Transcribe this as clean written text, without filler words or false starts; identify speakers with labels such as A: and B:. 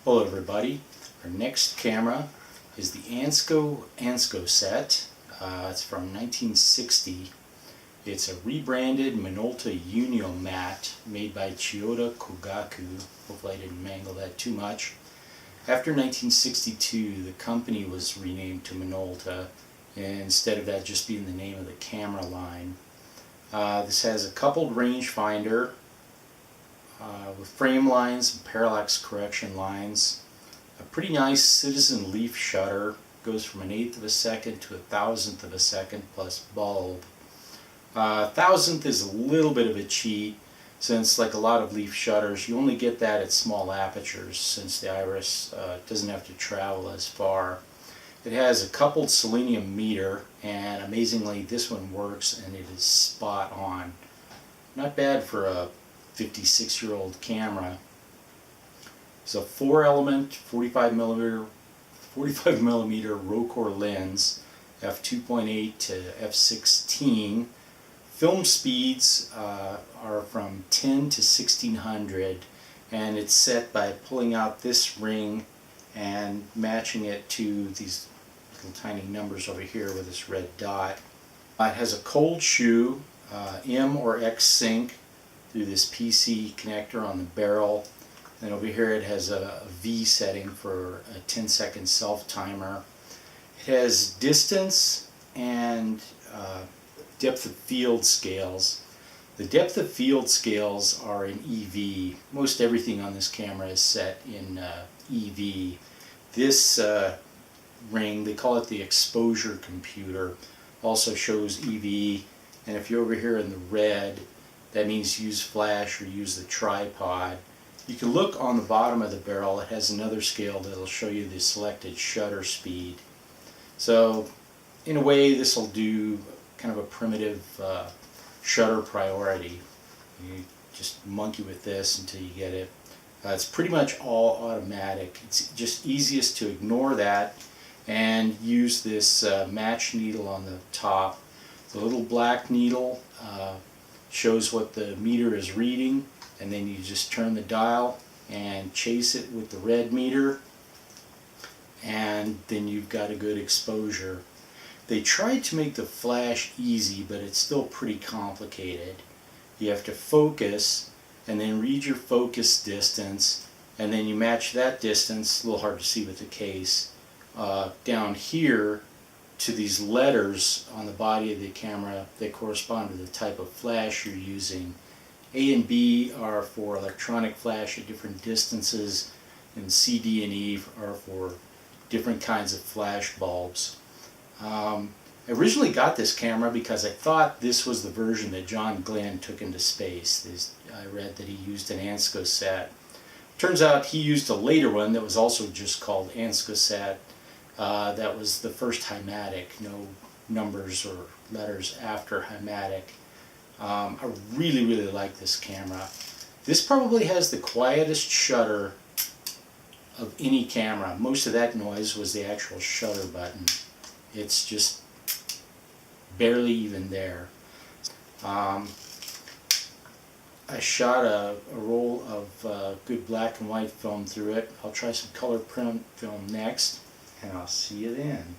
A: Hello everybody. Our next camera is the Ansco Anscoset. It's from 1960. It's a rebranded Minolta Uniomat made by Toyota Kogaku. Hopefully I didn't mangle that too much. After 1962, the company was renamed to Minolta, instead of that just being the name of the camera line. This has a coupled rangefinder with frame lines and parallax correction lines. A pretty nice citizen leaf shutter, goes from 1/8 of a second to 1,000th of a second plus bulb. 1,000th is a little bit of a cheat, since like a lot of leaf shutters you only get that at small apertures, since the iris doesn't have to travel as far. It has a coupled selenium meter, and amazingly this one works and it is spot on. Not bad for a 56-year-old camera. It's a 4-element 45 millimeter Rocore lens, f2.8 to f16. Film speeds are from 10 to 1600, and it's set by pulling out this ring and matching it to these little tiny numbers over here with this red dot. It has a cold shoe, M or X sync through this PC connector on the barrel. And over here it has a V setting for a 10-second self-timer. It has distance and depth of field scales. The depth of field scales are in EV. Most everything on this camera is set in EV. This ring, they call it the exposure computer, also shows EV. And if you're over here in the red, that means use flash or use the tripod. You can look on the bottom of the barrel. It has another scale that will show you the selected shutter speed. So in a way this will do kind of a primitive shutter priority. You just monkey with this until you get it. It's pretty much all automatic. It's just easiest to ignore that and use this match needle on the top. The little black needle shows what the meter is reading, and then you just turn the dial and chase it with the red meter, and then you've got a good exposure. They tried to make the flash easy, but it's still pretty complicated. You have to focus and then read your focus distance, and then you match that distance, a little hard to see with the case, down here to these letters on the body of the camera that correspond to the type of flash you're using. A and B are for electronic flash at different distances, and C, D, and E are for different kinds of flash bulbs. I originally got this camera because I thought this was the version that John Glenn took into space. I read that he used an Anscoset. Turns out he used a later one that was also just called Anscoset. That was the first Hi-Matic, no numbers or letters after Hi-Matic. I really like this camera. This probably has the quietest shutter of any camera. Most of that noise was the actual shutter button. It's just barely even there. I shot a roll of good black and white film through it. I'll try some color print film next, and I'll see you then.